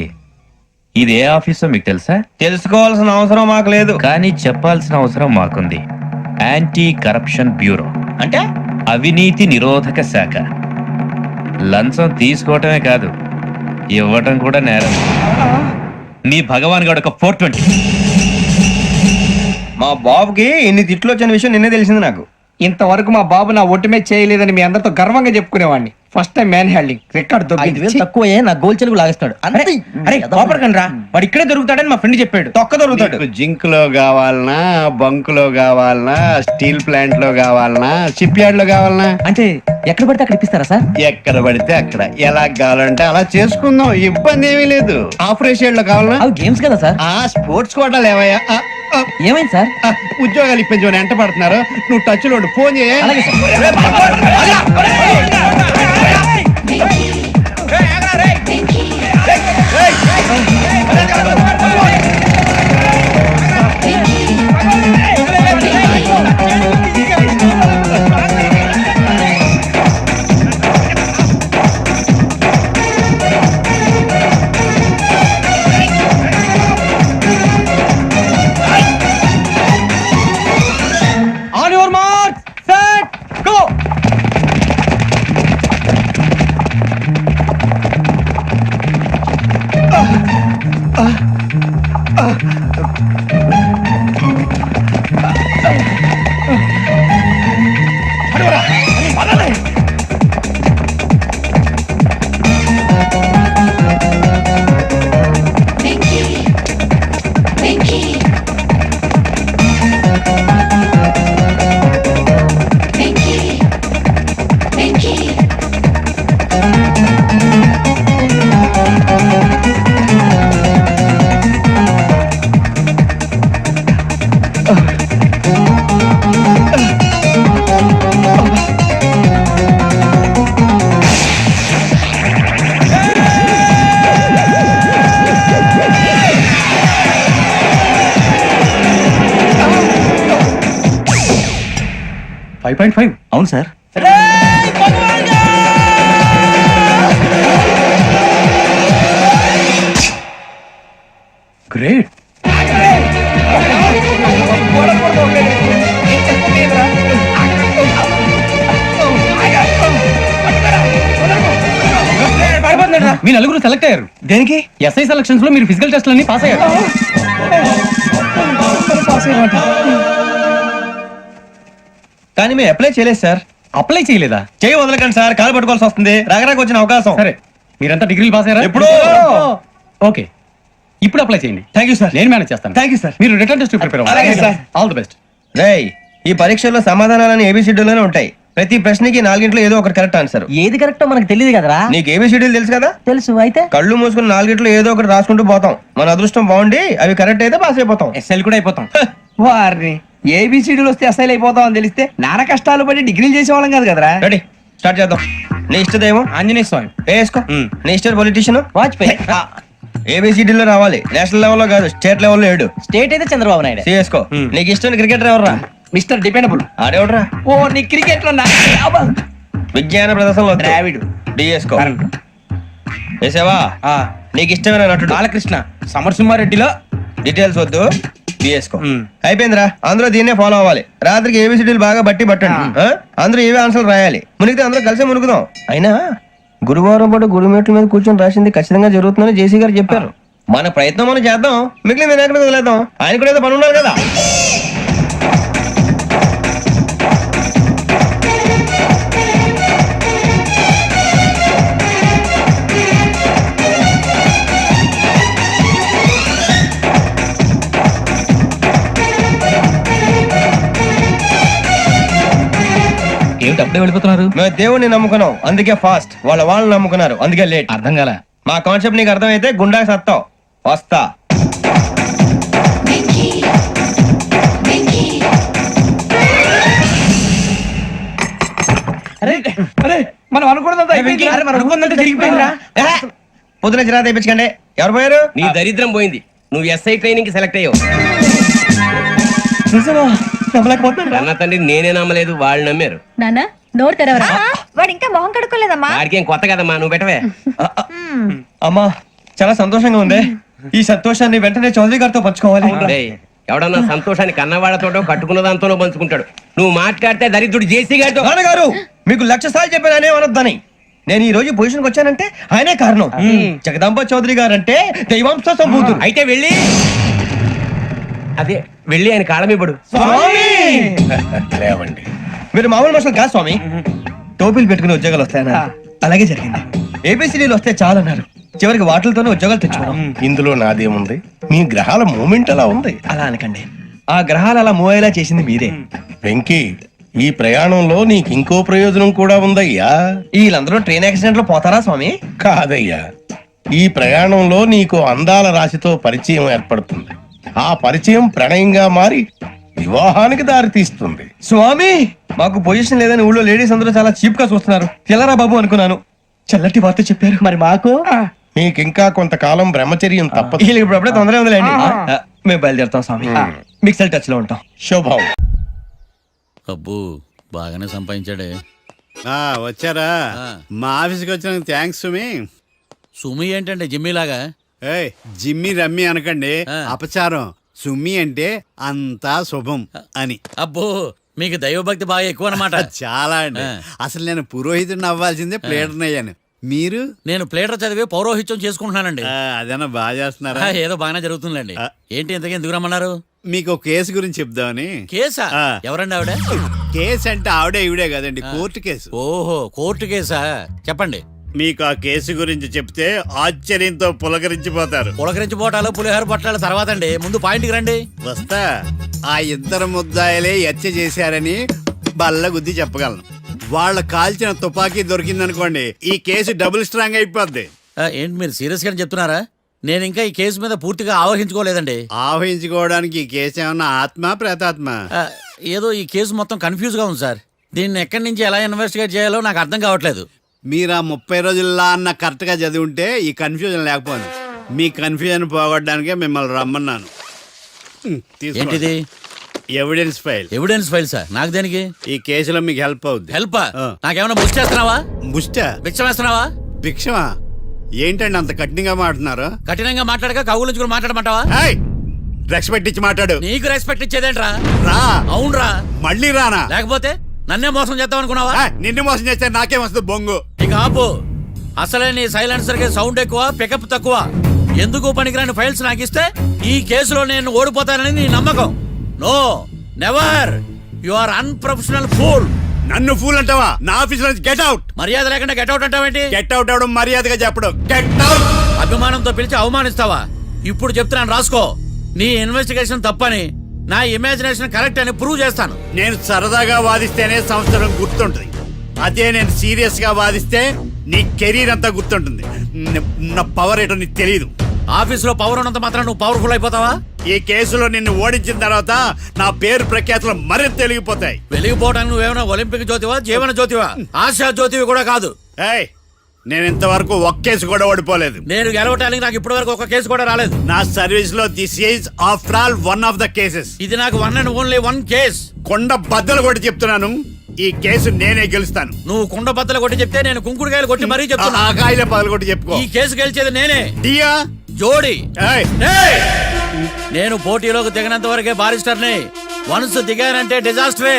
F: ఇది ఏ ఆఫీసో మీకు తెలుసా?
K: తెలుసుకోవాల్సిన అవసరం మాకు లేదు,
F: కానీ చెప్పాల్సిన అవసరం మాకుంది. యాంటీ కరప్షన్ బ్యూరో,
K: అంటే
F: అవినీతి నిరోధక శాఖ. లంచం తీసుకోవటమే కాదు, ఇవ్వటం కూడా నేరం. మీ భగవాన్ గారు ఒక 420.
K: మా బాబుకి ఎన్ని తిట్లు వచ్చిన విషయం నిన్నే తెలిసింది నాకు.
G: ఇంతవరకు మా బాబు నా ఒట్టుమే చేయలేదని మీ అందరితో గర్వంగా చెప్పుకునేవాడిని. First time man handing record తక్కువే నా గోల్ చెలుగు లాగేస్తాడు. అరే కోపడకండి రా, వాడు ఇక్కడే దొరుకుతాడని మా ఫ్రెండ్ చెప్పాడు.
K: తొక్క దొరుకుతాడు.
B: జింక్ లో కావాలనా, బంక్ లో కావాలనా, స్టీల్ ప్లాంట్ లో కావాలనా, షిప్ యార్డ్ లో కావాలనా?
G: అంటే ఎక్కడ పడితే అక్కడ ఇప్పిస్తారా సార్?
B: ఎక్కడ పడితే అక్కడ, ఎలా కావాలంటే అలా చేసుకుందాం, ఇబ్బంది ఏమీ లేదు. ఆపరేషన్ లో కావాలనా?
G: అవి గేమ్స్ కదా సార్.
B: ఆ స్పోర్ట్స్ కోటాలు ఏవయ్యా?
G: ఏమైంది సార్?
B: ఉద్యోగాలు ఇప్పించమని ఎంట పడుతున్నారు. నువ్వు టచ్ లో ఫోన్ చేయ.
G: On your mark, set, go.
K: 7.5. అవును సార్. గ్రేట్. మీ నలుగురు సెలెక్ట్ అయ్యారు. దేనికి? ఎస్ఐ సెలక్షన్స్ లో మీరు ఫిజికల్ టెస్ట్ అన్ని పాస్ అయ్యారు. కానీ మేము అప్లై చేయలేదు సార్. అప్లై చేయలేదా? చేయి వదలకండి సార్, కాలు పట్టుకోవాల్సి వస్తుంది. రాగరాకు వచ్చిన అవకాశం. సరే, మీరంతా డిగ్రీలు పాస్ అయ్యారా? ఎప్పుడు? ఓకే, ఇప్పుడు అప్లై చేయండి. థ్యాంక్ యూ సార్, నేను మేనేజ్ చేస్తాను. Thank you sir. మీరు రిటర్న్ టెస్ట్ ప్రిపేర్ అవ్వాలి. Sir, all the best. రేయ్, ఈ పరీక్షల్లో సమాధానాలని ఏబిసిడ్యూల్లోనే ఉంటాయి. ప్రతి ప్రశ్నకి 4 ఏదో ఒకటి కరెక్ట్ ఆన్సర్. ఏది కరెక్టో మనకు తెలియదు కదరా. నీకు ఏబిసిడ్యూల్ తెలుసు కదా? తెలుసు. అయితే కళ్ళు మూసుకుని 4 ఏదో ఒకటి రాసుకుంటూ పోతాం. మన అదృష్టం బాగుండి అవి కరెక్ట్ అయితే పాస్ అయిపోతాం. ఎస్ఎల్ కూడా అయిపోతాం. వారిని ఏబిసిడీలు వస్తే ఎస్ఐలు అయిపోతాం అని తెలిస్తే నాన్న కష్టాలు పడి డిగ్రీలు చేసేవాళ్ళం కాదు కదరా. రెడీ, స్టార్ట్ చేద్దాం. నీ ఇష్టదేమో ఆంజనేయ స్వామి. వేసుకో. నీ ఇష్ట పొలిటీషియన్ వాజ్పేయి. ఏబిసిడీలో రావాలి, నేషనల్ లెవెల్లో కాదు, స్టేట్ లెవెల్లో 7. స్టేట్ అయితే చంద్రబాబు నాయుడు. సిఎస్కో. నీకు ఇష్టం క్రికెటర్ ఎవర్రా? Mister dependable. ఆడేవడరా? ఓ, నీ క్రికెట్ లో విజ్ఞాన ప్రదర్శనలో ద్రావిడు. డిఎస్కో. వేసావా? నీకు ఇష్టమైన నటుడు? బాలకృష్ణ. సమరసింహారెడ్డిలో డీటెయిల్స్ వద్దు, బిఎస్కో. అయిపోయిందిరా, అందరూ దీన్నే ఫాలో అవ్వాలి. రాత్రికి ఏబిసిడీలు బాగా బట్టి పట్టండి. అందరూ ఏవే ఆన్సర్లు రాయాలి. మునిగితే అందరూ కలిసి మునుగుదాం. అయినా గురువారం పాటు గురుమేట్ల మీద కూర్చొని రాసింది ఖచ్చితంగా జరుగుతుందని జేసీ గారు చెప్పారు. మన ప్రయత్నం మనం చేద్దాం, మిగిలిన నేను ఎక్కడ వదిలేద్దాం. ఆయన కూడా ఏదో పని ఉన్నారు కదా. ఏమిటి అప్పుడే వెళ్ళిపోతున్నారు? మేము దేవుడిని నమ్ముకున్నాం, అందుకే ఫాస్ట్. వాళ్ళని నమ్ముకున్నారు, అందుకే లేట్. అర్థం కాల. మా కాన్సెప్ట్ నీకు అర్థమైతే గుండా సత్తావు. వస్తా. మనం పొద్దున చిరా తెప్పించకండి. ఎవరు పోయారు?
L: నీ దరిద్రం పోయింది. నువ్వు ఎస్ఐ ట్రైనింగ్ కి సెలెక్ట్ అయ్యావు. అన్న తండ్రి నేనే నమ్మలేదు, వాళ్ళు నమ్మారు.
I: నాన్న నోరు తెరవరా. వాడు ఇంకా మొహం కడుక్కోలేదమ్మా.
L: వాడికి ఏం కొత్త కదమ్మా, నువ్వు పెట్టవే.
K: అమ్మా, చాలా సంతోషంగా ఉంది. ఈ సంతోషాన్ని వెంటనే చౌదరి గారితో పంచుకోవాలి.
L: ఎవడన్నా సంతోషాన్ని కన్నవాడతోటో కట్టుకున్న దాంతోనో పంచుకుంటాడు. నువ్వు మాట్లాడితే దరిద్రుడు జేసీ గారితో.
K: నాన్నగారు, మీకు 1,00,000 సార్లు చెప్పానే అనొద్దని. నేను ఈ రోజు పొజిషన్కి వచ్చానంటే ఆయనే కారణం. జగదాంబ చౌదరి గారు అంటే దైవాంశ సంభూతుడు.
L: అయితే వెళ్ళి ఆయన కాళమిబడు.
B: లేవండి,
K: మీరు మామూలు మనుషులు కాదు స్వామి. టోపీలు పెట్టుకుని ఉద్యోగాలు వస్తాయన్నారు, అలాగే జరిగింది. ఏబిసిడీలు వస్తే చాలన్నారు, చివరికి వాటిలతోనే ఉద్యోగాలు తెచ్చుకున్నాం.
B: ఇందులో నాదేముంది? మీ గ్రహాల మూమెంట్ అలా ఉంది.
K: అలా అనకండి, ఆ గ్రహాలు అలా మూవ్ అయ్యేలా చేసింది మీరే.
B: వెంకీ, ఈ ప్రయాణంలో నీకు ఇంకో ప్రయోజనం కూడా ఉందయ్యా.
K: వీళ్ళందరూ ట్రైన్ యాక్సిడెంట్ లో పోతారా స్వామి?
B: కాదయ్యా, ఈ ప్రయాణంలో నీకు అందాల రాశితో పరిచయం ఏర్పడుతుంది. ఆ పరిచయం ప్రణయంగా మారి వివాహానికి దారి తీస్తుంది.
K: స్వామి, మాకు పొజిషన్ లేదని ఊళ్ళో లేడీస్ అందరూ చాలా చీప్ గా చూస్తున్నారు. తెల్లరా బాబు అనుకున్నాను, చల్లటి వార్త చెప్పారు. మరి మాకు
B: నీకింకా కొంతకాలం బ్రహ్మచర్యం తప్పదు.
K: వీళ్ళకి ఇప్పుడు అప్పుడే తొందరగా ఉందిలేండి. మేము బయలుదేరుతాం స్వామి, మిక్సెల్ టచ్ లో ఉంటాం.
B: శుభం.
M: అబ్బు బాగానే సంపాదించాడే.
J: వచ్చారా? మా ఆఫీస్కి వచ్చిన థ్యాంక్స్ సుమి.
M: సుమి ఏంటంటే జిమ్మీలాగా?
J: జిమ్మి రమ్మి అనకండి, అపచారం. సుమి అంటే అంతా శుభం అని.
M: అబ్బో, మీకు దైవభక్తి బాగా ఎక్కువ అన్నమాట.
J: చాలా అండి. అసలు నేను పురోహితుడిని అవ్వాల్సిందే, ప్లేటర్ని అయ్యాను. మీరు?
M: నేను ప్లేటర్ చదివి పౌరోహిత్యం చేసుకుంటున్నానండి.
J: అదేనా బాగా చేస్తున్నారా?
M: ఏదో బాగానే జరుగుతుందండి. ఏంటి ఇంతకీ ఎందుకు రమ్మన్నారు?
J: మీకు ఒక కేసు గురించి చెప్దామని.
M: కేసా? ఎవరండి ఆవిడ?
J: కేసు అంటే ఆవిడే ఈవిడే కదండి, కోర్టు కేసు.
M: ఓహో, కోర్టు కేసా? చెప్పండి.
J: మీకు ఆ కేసు గురించి చెప్తే ఆశ్చర్యంతో పులకరించిపోతారు.
M: పులకరించిపోటాలు పులిహోర పట్టాల తర్వాత అండి, ముందు పాయింట్కి రండి.
J: వస్తా. ఆ ఇద్దరు ముద్దాయలే హత్య చేశారని బల్ల గుద్ది చెప్పగలను. వాళ్ళ కాల్చిన తుపాకీ దొరికిందనుకోండి, ఈ కేసు డబుల్ స్ట్రాంగ్ అయిపోద్ది.
M: ఏంటి మీరు సీరియస్ గా చెప్తున్నారా? నేను ఇంకా ఈ కేసు మీద పూర్తిగా ఆవహించుకోలేదండి.
J: ఆవహించుకోవడానికి ఈ కేసు ఏమన్నా ఆత్మ ప్రేతాత్మ?
M: ఏదో ఈ కేసు మొత్తం కన్ఫ్యూజ్ గా ఉంది సార్. దీన్ని ఎక్కడి నుంచి ఎలా ఇన్వెస్టిగేట్ చేయాలో నాకు అర్థం కావట్లేదు.
J: మీరు ఆ 30 రోజుల్లో అన్న కరెక్ట్ గా చదివి ఉంటే ఈ కన్ఫ్యూజన్ లేకపోను. మీ కన్ఫ్యూజన్ పోగొట్టడానికే మిమ్మల్ని రమ్మన్నాను.
M: ఏంటిది?
K: Evidence file.
M: Evidence file sir, నాకు దేనికి?
K: ఈ కేసులో మీకు హెల్ప్ అవుద్ది.
M: హెల్ప్? నాకేమైనా బుక్ చేస్తున్నావా?
K: ముష్ట
M: భిక్షం వేస్తున్నావా?
K: భిక్షమా? ఏంటండి అంత కఠినంగా మాట్లాడుతున్నారు?
M: కఠినంగా మాట్లాడక కవుల నుంచి కూడా మాట్లాడమంటావా?
K: రెస్పెక్ట్ ఇచ్చి మాట్లాడు.
M: నీకు రెస్పెక్ట్ ఇచ్చేదేంట్రా?
K: రా.
M: అవునరా?
K: మళ్ళీ రానా?
M: లేకపోతే నన్నే మోసం చేద్దాం అనుకున్నావా?
K: నిన్ను మోసం చేస్తే నాకేం వస్తుంది బొంగు?
M: ఇక ఆపు. అసలే నీ సైలెన్సర్ కి సౌండ్ ఎక్కువ, పికప్ తక్కువ. ఎందుకు పనికిరాని ఫైల్స్ నాకు ఇస్తే ఈ కేసులో నేను ఓడిపోతానని నీ నమ్మకం. No, never. You are unprofessional fool.
K: నన్ను ఫూల్ అంటావా? నా ఆఫీస్ నుంచి గెట్ అవుట్.
M: మర్యాద లేకుండా గెట్ అవుట్ అంటావేంటి?
K: గెట్ అవుట్ అవడం మర్యాదగా చెప్పడం. Get out.
M: అభిమానంతో పిలిచి అవమానిస్తావా? ఇప్పుడు చెప్తున్నాను రాసుకో. నీ ఇన్వెస్టిగేషన్ తప్పని, నా ఇమాజినేషన్ కరెక్ట్ అని ప్రూవ్ చేస్తాను.
K: నేను సరదాగా వాదిస్తేనే సంవత్సరం గుర్తుంటుంది. అదే నేను సీరియస్ గా వాదిస్తే నీ కెరీర్ అంతా గుర్తుంటుంది. నా పవర్ ఏంటో నీకు తెలియదు.
M: ఆఫీసులో పవర్ ఉన్నంత మాత్రం నువ్వు పవర్ఫుల్ అయిపోతావా?
K: ఈ కేసులో నిన్ను ఓడించిన తర్వాత నా పేరు ప్రఖ్యాతులు మరింత వెలిగిపోతాయి.
M: వెలిగిపోవడానికి నువ్వేమైనా ఒలింపిక్ జ్యోతివా, జీవన జ్యోతివా? ఆశా జ్యోతివి కూడా కాదు.
K: నేను ఇంతవరకు ఒక్క కేసు కూడా ఓడిపోలేదు.
M: నేను గెలవటానికి నాకు ఇప్పటి వరకు ఒక కేసు కూడా రాలేదు.
K: నా సర్వీస్ లో this is after all one of the cases.
M: ఇది నాకు one and only one case.
K: కొండ బద్దలు కొట్టి చెప్తున్నాను, ఈ కేసు నేనే గెలుస్తాను.
M: నువ్వు కుండ బద్దలు కొట్టి చెప్తే నేను కుంకుడుకాయలు కొట్టి మరీ చెప్తున్నా.
K: ఆ కాయలే పగలు కొట్టి చెప్పుకో.
M: ఈ కేసు గెలిచేది నేనే.
K: డియా
M: జోడి. నేను పోటీలోకి దిగినంత వరకే బారిస్టర్ని. వన్స్ దిగానంటే డిజాస్టరే.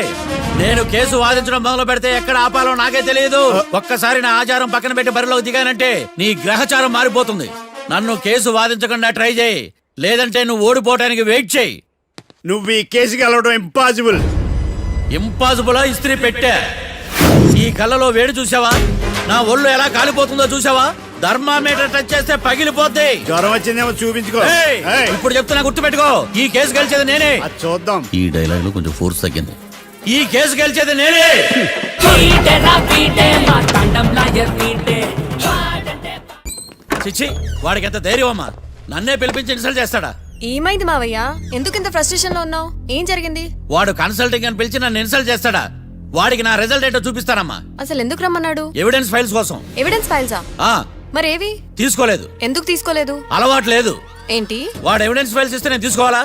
M: నేను కేసు వాదించడం మొదలు పెడితే ఎక్కడ ఆపాలో నాకే తెలియదు. ఒక్కసారి నా ఆచారం పక్కన పెట్టి బరిలోకి దిగానంటే నీ గ్రహచారం మారిపోతుంది. నన్ను కేసు వాదించకుండా ట్రై చేయి, లేదంటే నువ్వు ఓడిపోవడానికి వెయిట్ చేయి.
K: నువ్వు ఈ కేసు గెలవడం ఇంపాసిబుల్.
M: ఇంపాసిబుల్ ఇస్త్రీ పెట్టా. ఈ కళ్ళలో వేడి చూసావా? నా ఒళ్ళు ఎలా కాలిపోతుందో చూసావా? థర్మామీటర్ టచ్ చేస్తే పగిలిపోద్ది.
K: జ్వరం వచ్చిందేమో చూపించుకో.
M: ఇప్పుడు చెప్తున్నా, గుర్తు పెట్టుకో. ఈ కేసు గెలిచేది నేనే.
K: చూద్దాం.
M: ఈ డైలాగ్ లో కొంచెం ఫోర్స్ తగ్గింది. ఈ కేసు గెలిచేది నేనే. చిచ్చి, వాడికి ఎంత ధైర్యం అమ్మా! నన్నే పిలిపించి ఇన్సల్ట్ చేస్తాడా?
I: ఏమైంది మావయ్య? ఎందుకు ఇంత ఫ్రస్ట్రేషన్ లో ఉన్నావు? ఏం జరిగింది?
M: వాడు కన్సల్టింగ్ అని పిలిచి నన్ను ఇన్సల్ట్ చేస్తాడా? వాడికి నా రిజల్ట్ ఏంటో చూపిస్తానమ్మా.
I: అసలు ఎందుకు రమ్మన్నాడు?
M: ఎవిడెన్స్ ఫైల్స్ కోసం.
I: ఎవిడెన్స్ ఫైల్సా? మరేవి?
M: తీసుకోలేదు.
I: ఎందుకు తీసుకోలేదు?
M: అలవాటు లేదు.
I: ఏంటి?
M: వాడు ఎవిడెన్స్ ఫైల్స్ ఇస్తే నేను తీసుకోవాలా?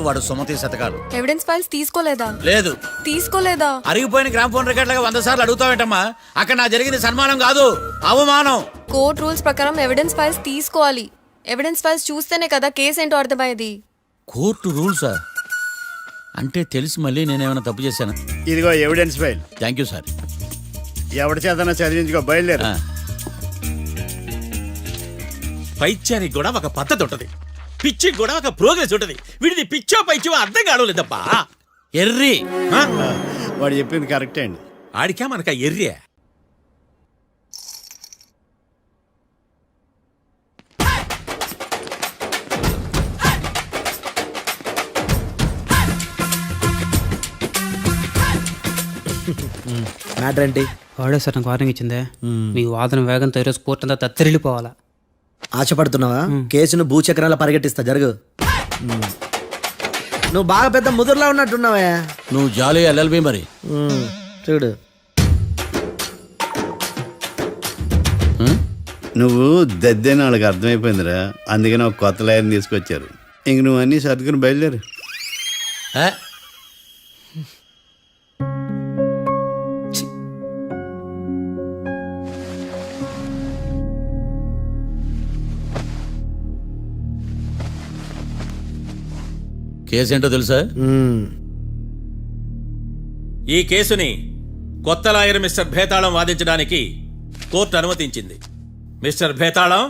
M: వాడు సుమతి శతకాలు.
I: ఎవిడెన్స్ ఫైల్స్ తీసుకోలేదా?
M: లేదు.
I: తీసుకోలేదా?
M: అరిగిపోయిన గ్రామ్ ఫోన్ రికార్డులుగా 100 సార్లు అడుగుతావేంటమ్మా? అక్కడ నా జరిగింది సన్మానం కాదు, అవమానం.
I: కోర్ట్ రూల్స్ ప్రకారం ఎవిడెన్స్ ఫైల్స్ తీసుకోవాలి. ఎవిడెన్స్ ఫైల్స్ చూస్తేనే కదా కేసు ఏంటో అర్థమయ్యేది.
M: కోర్టు రూల్సా? అంటే తెలిసి మళ్ళీ నేనేమైనా తప్పు చేశాను?
K: ఇదిగో evidence file.
M: Thank you sir.
K: ఎవరి చేతనా చదివించుకో, బయలుదేరు.
G: పైత్యానికి కూడా ఒక పద్ధతి ఉంటది, పిచ్చికి కూడా ఒక ప్రోగ్రెస్ ఉంటది. వీడిది పిచ్చో పైచో అర్థం కావలేదప్పా.
M: ఎర్రి.
K: వాడు చెప్పింది కరెక్టే అండి.
G: ఆడికా మనక ఎర్రియా?
N: మ్యాటర్ ఏంటి?
O: వాడే సార్ నాకు వార్నింగ్ ఇచ్చిందే. మీ వాదన వేగంతో ఈరోజు కోర్టు అంతా తత్తరిల్లిపోవాలా.
N: ఆశపడుతున్నావా? కేసును భూచక్రాల పరిగెట్టిస్తా, జరుగు. నువ్వు బాగా పెద్ద ముదురులా ఉన్నట్టున్నావే.
M: నువ్వు జాలి ఎల్ఎల్బి మరి.
N: చూడు,
K: నువ్వు దద్దేని వాళ్ళకి అర్థమైపోయిందిరా, అందుకని ఒక కొత్త లాయర్ని తీసుకొచ్చారు. ఇంక నువ్వు అన్నీ సర్దుకుని బయలుదేరు.
M: కేసు ఏంటో తెలుసా?
G: ఈ కేసుని కొత్త లాయర్ మిస్టర్ భేతాళం వాదించడానికి కోర్టు అనుమతించింది. మిస్టర్ భేతాళం,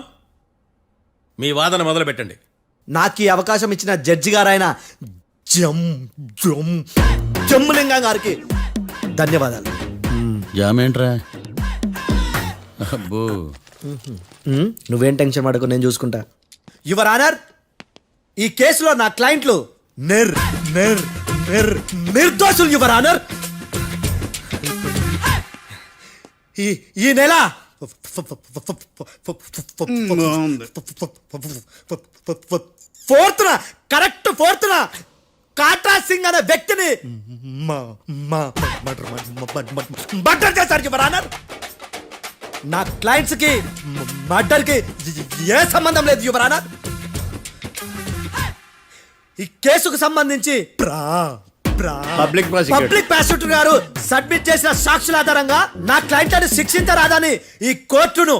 G: మీ వాదన మొదలు పెట్టండి.
N: నాకు ఈ అవకాశం ఇచ్చిన జడ్జి గారైన జమ్ములింగం గారికి ధన్యవాదాలు.
M: జామేంట్రా? అబ్బో,
N: నువ్వేం టెన్షన్ పడకు, నేను చూసుకుంటా. యువర్ ఆనర్, ఈ కేసులో నా క్లయింట్లు నిర్దోషులు యువర్ ఆనర్. ఈ నెల 4th correct 4th Katra Singh అనే వ్యక్తిని మర్డర్ చేశారు యువర్ ఆనర్. నా క్లయింట్స్ కి మర్డర్ కి ఏ సంబంధం లేదు యువర్ ఆనర్. ఈ కేసుకు సంబంధించి
B: పబ్లిక్ ప్రాసిక్యూటర్.
N: పబ్లిక్ ప్రాసిక్యూటర్ గారు సబ్మిట్ చేసిన సాక్షుల ఆధారంగా నా క్లయింట్ని శిక్షించరాదని ఈ కోర్టును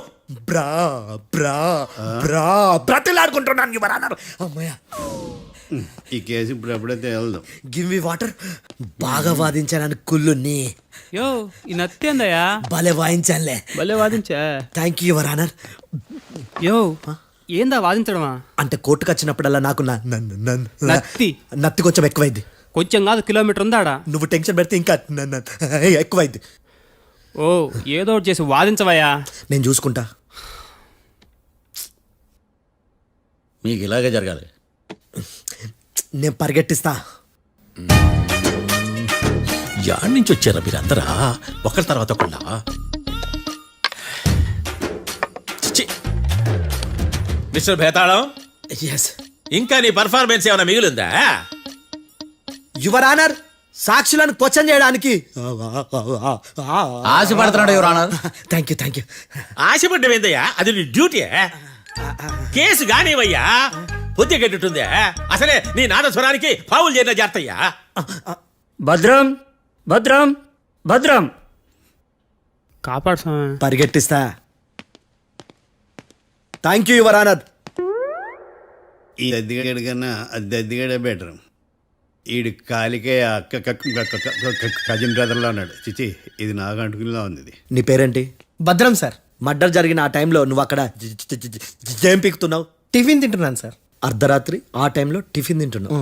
N: బ్రతిలాడుకుంటున్నాను యువర్ ఆనర్. అమ్మయ్య,
B: ఈ కేసు ఇప్పుడు ఎప్పుడైతే వెళ్దాం.
N: Give me water. బాగా వాదించానని కుళ్ళుని
O: యో ఈ నత్తేందయ్యా
N: భలే వాయించానులే.
O: భలే వాదించా.
N: Thank you your honour.
O: యో ఏందా వాదించడమా?
N: అంటే కోర్టుకు వచ్చినప్పుడల్లా నాకు
O: నత్తి
N: నత్తి కొంచెం ఎక్కువైంది.
O: కొంచెం కాదు, కిలోమీటర్ ఉందాడా?
N: నువ్వు టెన్షన్ పెడితే ఇంకా ఎక్కువైంది.
O: ఓ ఏదో ఒకటి చేసి వాదించవయ్యా.
N: నేను చూసుకుంటా.
M: మీకు ఇలాగే జరగాలి.
N: నేను పరిగెట్టిస్తా.
M: యాడ్ నుంచి వచ్చారా మీరందరా ఒకరి తర్వాత ఒకళ్ళ? మిస్టర్ భేతాళం,
N: ఎస్
M: ఇంకా నీ పర్ఫార్మెన్స్ ఏమైనా మిగిలిందా?
N: యువర్ ఆనర్, సాక్షులను క్వశ్చన్ చేయడానికి
M: ఆశపడుతున్నాడు యువర్ ఆనర్.
N: Thank you.
M: ఆశపడ్డం ఏందయ్యా? అది నీ డ్యూటీ. కేసు గానివయ్యా, బుద్ధి గట్టుందే. అసలే నీ నాదస్వరానికి పావులు చేరిన జాతయ్యా.
O: భద్రం భద్రం భద్రం కాపాడు స్వామి.
N: పరిగెట్టిస్తా. Thank you your honour.
B: ఈ దద్దిగాడి కన్నా అది దద్దిగాడే బెటర్. ఈడు కాలికే కజిన్ బ్రదర్లో అన్నాడు. చిచి, ఇది నాకు అంటుకునేలా ఉంది. ఇది
N: నీ పేరేంటి?
G: భద్రం సార్.
N: మర్డర్ జరిగిన ఆ టైంలో నువ్వు అక్కడ ఏం పీకుతున్నావు?
G: టిఫిన్ తింటున్నాను సార్.
N: అర్ధరాత్రి ఆ టైంలో టిఫిన్ తింటున్నావు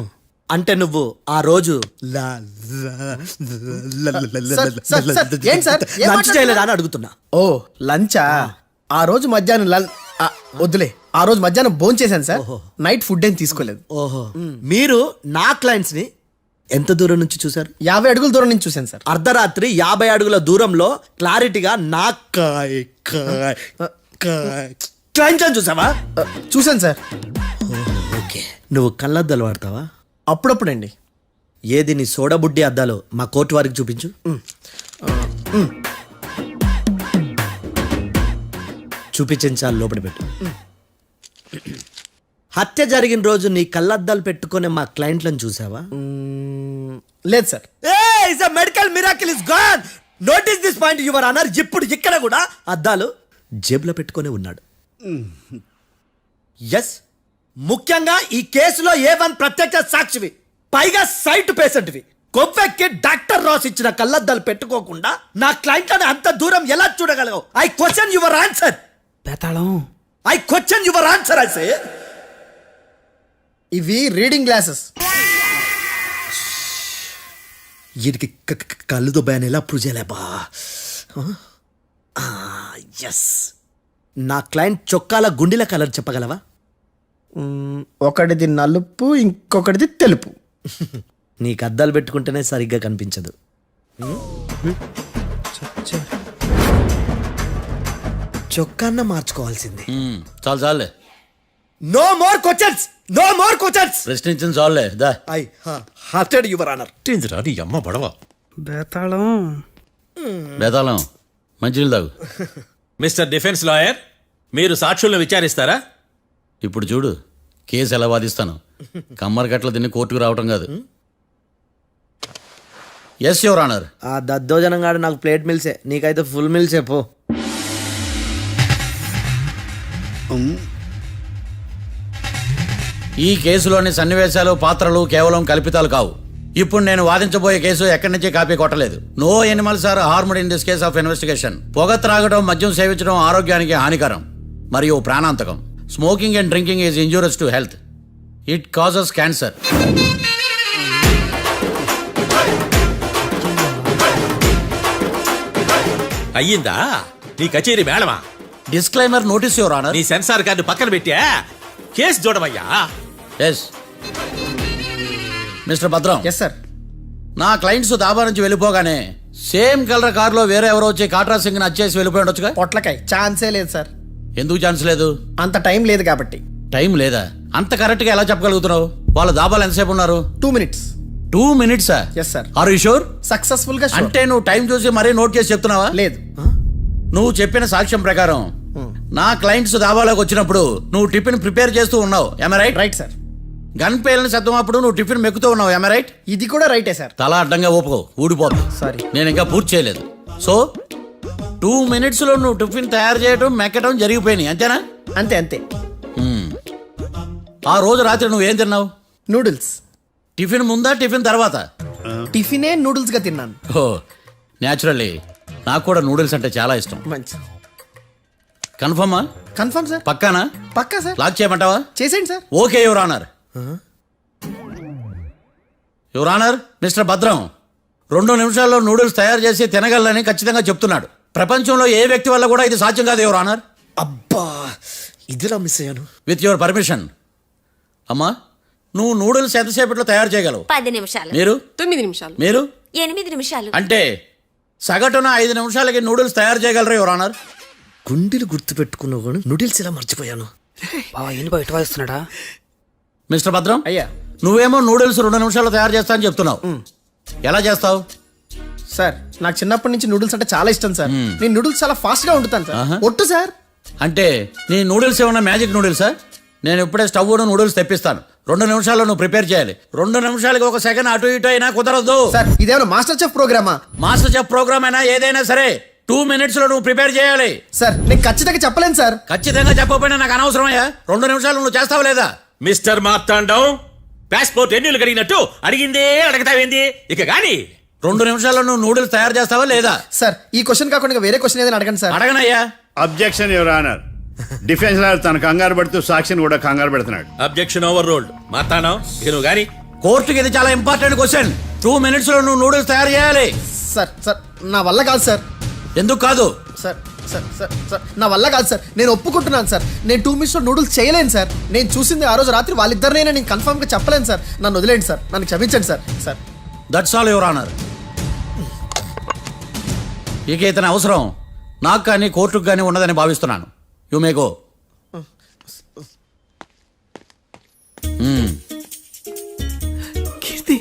N: అంటే నువ్వు ఆ రోజు లంచ్ చేయలేదా అని అడుగుతున్నా.
G: ఓ లంచా? ఆ రోజు మధ్యాహ్నం వద్దులే, ఆ రోజు మధ్యాహ్నం భోంచేశాను సార్. నైట్ ఫుడ్ ఏం తీసుకోలేదు.
N: ఓహో, మీరు నా క్లయింట్స్ ని ఎంత దూరం నుంచి చూసారు?
G: 50 అడుగుల దూరం నుంచి చూశాను సార్.
N: అర్ధరాత్రి 50 అడుగుల దూరంలో క్లారిటీగా నా క్లయింట్స్ అని చూసావా?
G: చూశాను సార్.
N: ఓకే, నువ్వు కళ్ళద్దాలు వాడతావా?
G: అప్పుడప్పుడండి.
N: ఏది నీ సోడబుడ్డి అద్దాలు మా కోర్టు వారికి చూపించు. చూపించాలి, లోపల పెట్టు. హత్య జరిగిన రోజు నీ కళ్ళద్దాలు పెట్టుకునే మా క్లయింట్లను చూసావా?
G: లేదు sir.
N: Medical miracle is gone. Notice this point your honour. ఇప్పుడు ఇక్కడ కూడా అద్దాలు జేబులో పెట్టుకొని ఉన్నాడు. ఎస్, ముఖ్యంగా ఈ కేసులో A1 ప్రత్యక్ష సాక్షివి, పైగా సైట్ పేషెంట్వి. కొవ్వెక్కి డాక్టర్ రాస్ ఇచ్చిన కళ్ళద్దాలు పెట్టుకోకుండా నా క్లయింట్లను అంత దూరం ఎలా చూడగలవు? I question your answer.
O: బేతాళం,
N: I question your answer. I say
G: ఇవి రీడింగ్ గ్లాసెస్.
N: వీటికి కళ్ళు దుబ్బాయని ఎలా ప్రూవ్ చేయలేబా? ఎస్, నా క్లయింట్ చొక్కాల గుండెల కలర్ చెప్పగలవా?
G: ఒకటిది నలుపు, ఇంకొకటిది తెలుపు.
N: నీకు అద్దాలు పెట్టుకుంటేనే సరిగ్గా కనిపించదు. చొక్కాన్న మార్చుకోవాల్సింది.
M: చాలు చాలే.
N: No more questions, no more questions.
M: ప్రశ్నించిన చాలులే. దా
N: ఐ హార్టెడ్ యువర్ ఆనర్.
M: నీ అమ్మ పడవ.
O: బేతాళం
M: బేతాళం, మంచినీళ్ళు తాగు. మిస్టర్ డిఫెన్స్ లాయర్, మీరు సాక్షులను విచారిస్తారా? ఇప్పుడు చూడు, కేసు ఎలా వాదిస్తాను. కమ్మరి గట్ల తిని కోర్టుకు రావటం కాదు. Yes your honour.
N: ఆ దద్దోజనం గాడు నాకు ప్లేట్ మిల్సే, నీకైతే ఫుల్ మిల్సే పో.
M: ఈ కేసులోని సన్నివేశాలు, పాత్రలు కేవలం కల్పితాలు కావు. ఇప్పుడు నేను వాదించబోయే కేసు ఎక్కడి నుంచి కాపీ కొట్టలేదు. No animals are harmed in this case of investigation. పొగ త్రాగడం, మద్యం సేవించడం ఆరోగ్యానికి హానికరం మరియు ప్రాణాంతకం. Smoking and drinking is injurious to health. It causes cancer. అయ్యిందా నీ కచేరీ మేడమా? Disclaimer notice your honour. నీ సెన్సార్ కార్డు పక్కన పెట్టా కేసు చూడమయ్యా. Yes mister Bhadram.
G: Yes sir.
M: నా క్లయింట్స్ దాబా నుంచి వెళ్ళిపోగానే సేమ్ కలర్ కారులో వేరే ఎవరో వచ్చి కాట్రా సింగ్ నచ్చేసి వెళ్ళిపోయి ఉండొచ్చుగా?
G: పొట్లకాయ ఛాన్సే లేదు సార్.
M: ఎందుకు ఛాన్స్ లేదు?
G: అంత టైం లేదు కాబట్టి.
M: టైం లేదా? అంత కరెక్ట్ గా ఎలా చెప్పగలుగుతున్నావు? వాళ్ళ దాబాలు ఎంతసేపు ఉన్నారు?
G: 2 minutes.
M: 2 minutes?
G: Yes sir.
M: Are you sure?
G: సక్సెస్ఫుల్ గా sure.
M: అంటే నువ్వు టైం చూసి మరీ నోట్ చేసి చెప్తున్నావా?
G: లేదు.
M: నువ్వు చెప్పిన సాక్ష్యం ప్రకారం నా క్లయింట్స్ దాబాలోకి వచ్చినప్పుడు నువ్వు టిఫిన్ ప్రిపేర్ చేస్తూ ఉన్నావు. am I right?
G: Right sir.
M: Gun పేలిన శబ్దం అప్పుడు నువ్వు టిఫిన్ మెక్కుతూ ఉన్నావు ఎమ రైట్?
N: ఇది కూడా రైటే సార్.
M: తల అడ్డంగా ఊపుకో, ఊడిపోతుంది.
N: సారీ.
M: నేను ఇంకా పూర్తి చేయలేదు. సో 2 minutes లో నువ్వు టిఫిన్ తయారు చేయడం మెక్కడం జరిగిపోయినాయి, అంతేనా?
N: అంతే అంతే.
M: ఆ రోజు రాత్రి నువ్వేం తిన్నావు?
N: నూడిల్స్.
M: టిఫిన్ ముందా టిఫిన్ తర్వాత?
N: టిఫినే నూడిల్స్ గా తిన్నాను.
M: ఓ న్యాచురల్లీ నాకు కూడా నూడిల్స్ అంటే చాలా ఇష్టం.
N: మంచి.
M: కన్ఫర్మా?
N: Confirm sir.
M: పక్కానా?
N: పక్కా సార్.
M: లాక్ చేయమంటావా?
N: చేసేయండి sir.
M: Okay your honour. Your honour, mister Bhadram 2 నిమిషాల్లో నూడిల్స్ తయారు చేసి తినగలని ఖచ్చితంగా చెప్తున్నాడు. ప్రపంచంలో ఏ వ్యక్తి వల్ల కూడా ఇది సాధ్యం కాదు యువర్ ఆనర్.
N: అబ్బా, ఇదిలా మిస్ అయ్యాను.
M: With your permission. అమ్మా, నువ్వు నూడిల్స్ ఎంతసేపట్లో తయారు చేయగలవు?
I: 10 నిమిషాలు.
M: మీరు?
E: 9 నిమిషాలు.
M: మీరు?
I: 8 నిమిషాలు.
M: అంటే సగటున 5 నిమిషాలకి నూడిల్స్ తయారు చేయగలరు యువర్ ఆనర్.
N: గుండెలు గుర్తు పెట్టుకున్నావు కానీ నూడిల్స్ ఇలా మర్చిపోయాను.
O: బావా ఏంటి బయట వాయిస్తున్నాడా?
M: మిస్టర్ భద్రం,
N: అయ్యా,
M: నువ్వేమో నూడిల్స్ 2 నిమిషాల్లో తయారు చేస్తా అని చెప్తున్నావు. ఎలా చేస్తావు?
N: సార్ నాకు చిన్నప్పటి నుంచి నూడిల్స్ అంటే చాలా ఇష్టం సార్. నేను నూడిల్స్ చాలా ఫాస్ట్ గా వండుతాను సార్. ఒట్టు సార్.
M: అంటే నీ నూడిల్స్ ఏమన్నా మ్యాజిక్ నూడిల్సా? నేను ఇప్పుడే స్టవ్ నూడిల్స్ తెప్పిస్తాను. 2 నిమిషాల్లో నువ్వు ప్రిపేర్ చేయాలి. 2 నిమిషాలకి 1 సెకండ్ అటు ఇటు అయినా కుదరదు.
N: సార్ ఇదేమైనా మాస్టర్ చెఫ్ ప్రోగ్రామా?
M: మాస్టర్ చెఫ్ ప్రోగ్రామ్ అయినా ఏదైనా సరే 2 minutes లో నువ్వు ప్రిపేర్ చేయాలి.
N: సార్ నేను ఖచ్చితంగా చెప్పలేను సార్.
M: ఖచ్చితంగా చెప్పకపోయినా నాకు అనవసరమయ్యా. 2 నిమిషాలు నువ్వు చేస్తావా లేదా?
L: మిస్టర్ మార్తాండం, పాస్పోర్ట్ ఎన్నిళ్ళు కడిగినట్టు అడిగిందే అడగతావేంది? ఇక గాని
M: 2 నిమిషాల్లో నువ్వు నూడిల్స్ తయారు చేస్తావా లేదా?
N: సార్ ఈ క్వశ్చన్ కాకుండా వేరే క్వశ్చన్ ఏదైనా అడగండి సార్.
M: అడగనయ్యా.
B: Objection your honour. Defence lawyer తన కంగారు పడుతూ సాక్షిని కూడా కంగారు పెడుతున్నాడు.
L: Objection over ruled. మార్తాండం, ఇక నువ్వు గాని.
M: కోర్టుకి ఇది చాలా ఇంపార్టెంట్ క్వశ్చన్. 2 minutes లో నువ్వు నూడిల్స్ తయారు చేయాలి.
N: సార్ సార్ నా వల్ల కాదు సార్.
M: ఎందుకు కాదు?
N: సార్ సార్ సార్ సార్ నా వల్ల కాదు సార్. నేను ఒప్పుకుంటున్నాను సార్. నేను 2 minutes లో నూడిల్స్ చేయలేను సార్. నేను చూసింది ఆ రోజు రాత్రి వాళ్ళిద్దరినైనా నేను కన్ఫర్మ్ గా చెప్పలేను సార్. నన్ను వదిలేండి సార్. నన్ను క్షమించండి sir. Sir
M: that's all your honour. ఇక ఇతని అవసరం నాకు కానీ కోర్టుకు కానీ ఉన్నదని భావిస్తున్నాను. You may go.
N: Keerthi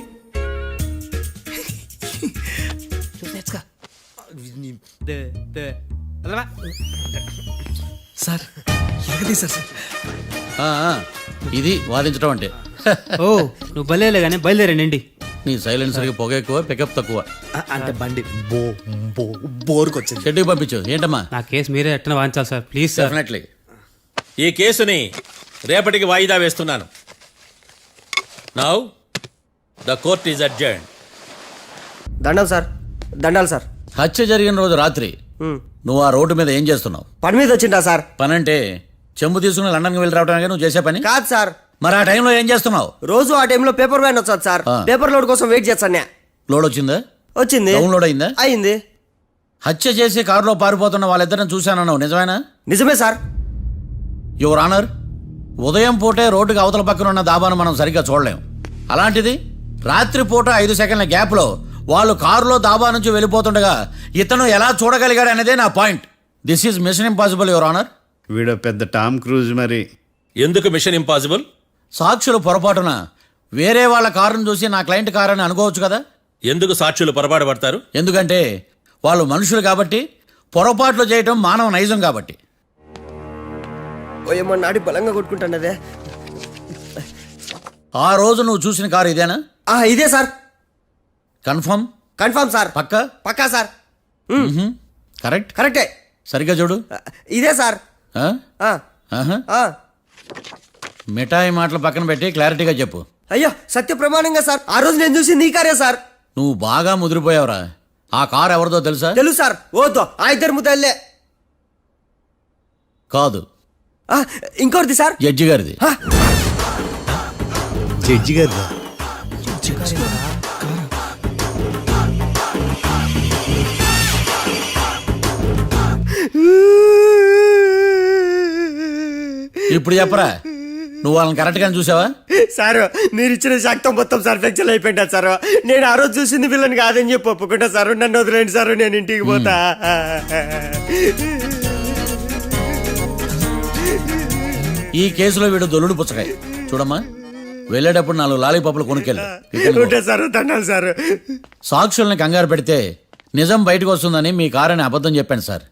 N: sir ఎరగది సార్.
M: ఇది వాదించడం అంటే.
O: ఓ నువ్వు బయలుదేరలే కానీ బయలుదేరండి.
M: నీ సైలెన్సర్కి పొగ ఎక్కువ, పికప్ తక్కువ.
N: అంటే బండి బోర్కి వచ్చింది.
M: షెడ్యూల్ పంపించు. ఏంటమ్మా?
O: నా కేసు మీరే ఎట్టన వాయించాలి సార్, ప్లీజ్ సార్.
M: డెఫినెట్లీ.
L: ఈ కేసుని రేపటికి వాయిదా వేస్తున్నాను. Now the court is adjourn.
N: దండాలు సార్. దండాలు సార్.
M: హత్య జరిగిన రోజు రాత్రి నువ్వు ఆ రోడ్డు మీద ఏం చేస్తున్నావు?
N: పని మీద వచ్చిందా సార్?
M: పని అంటే చెంబు తీసుకుని లండన్కి వెళ్ళి రావడానికి నువ్వు చేసే పని
N: కాదు సార్.
M: మరి ఆ టైంలో ఏం చేస్తున్నావు?
N: రోజు ఆ టైంలో పేపర్ వ్యాన్ వచ్చాది సార్. పేపర్ లోడ్ కోసం వెయిట్ చేస్తాను.
M: లోడ్ వచ్చిందా?
N: వచ్చింది.
M: డౌన్లోడ్ అయిందా?
N: అయింది.
M: హత్య చేసి కారులో పారిపోతున్న వాళ్ళిద్దరిని చూశానన్నావు, నిజమేనా?
N: నిజమే సార్.
M: యువర్ ఆనర్, ఉదయం పూటే రోడ్డుకి అవతల పక్కన ఉన్న దాబాను మనం సరిగ్గా చూడలేం. అలాంటిది రాత్రి పూట 5 సెకండ్ల గ్యాప్లో వాళ్ళు కారులో దాబా నుంచి వెళ్ళిపోతుండగా ఇతను ఎలా చూడగలిగాడు అనేదే నా point. This is mission impossible your honour.
B: వీడు పెద్ద టామ్ క్రూజ్ మరి.
L: ఎందుకు మిషన్ ఇంపాసిబుల్?
M: సాక్షులు పొరపాటున వేరే వాళ్ళ కారును చూసి నా క్లయింట్ కారు అని అనుకోవచ్చు కదా.
L: ఎందుకు సాక్షులు పొరపాటు పడతారు?
M: ఎందుకంటే వాళ్ళు మనుషులు కాబట్టి, పొరపాట్లు చేయటం మానవ నైజం కాబట్టి.
N: ఏమో నాడి బలంగా కొట్టుకుంటానదే.
M: ఆ రోజు నువ్వు చూసిన కారు ఇదేనా?
N: ఇదే sir.
M: Confirm?
N: Confirm sir.
M: Pakka?
N: Pakka sir.
M: Correct?
N: కరెక్టే.
M: సరిగ్గా చూడు.
N: ఇదే సార్.
M: మిఠాయి మాటలు పక్కన పెట్టి క్లారిటీగా చెప్పు.
N: అయ్యో సత్య ప్రమాణంగా సార్, ఆ రోజు నేను చూసింది ఈ కారే సార్.
M: నువ్వు బాగా ముదిరిపోయావురా. ఆ కారు ఎవరిదో తెలుసా?
N: తెలుసు సార్. ఓతో ఆ ఇద్దరు ముద్దల్లే.
M: కాదు,
N: ఇంకోటిది సార్.
M: జడ్జి గారిది.
B: జడ్జి గారిదా?
M: ఇప్పుడు చెప్పరా, నువ్వు వాళ్ళని కరెక్ట్ గా చూసావా?
N: సార్ మీరు ఇచ్చిన శాక్తం మొత్తం సార్ ఫ్లెక్చర్ అయిపోయింటా సార్. నేను ఆ రోజు చూసింది వీళ్ళని కాదని చెప్పి ఒప్పుకుంటా సార్. నన్ను వదిలేండి సార్, నేను ఇంటికి పోతా.
M: ఈ కేసులో వీడు దొల్లుడు పుచ్చకాయ. చూడమ్మా, వెళ్ళేటప్పుడు 4 లాలీపాపులు కొనుక్కెళ్ళు.
N: Sir దండాలి sir.
M: సాక్షుల్ని కంగారు పెడితే నిజం బయటకు వస్తుందని మీ కారని అబద్ధం చెప్పాను సార్.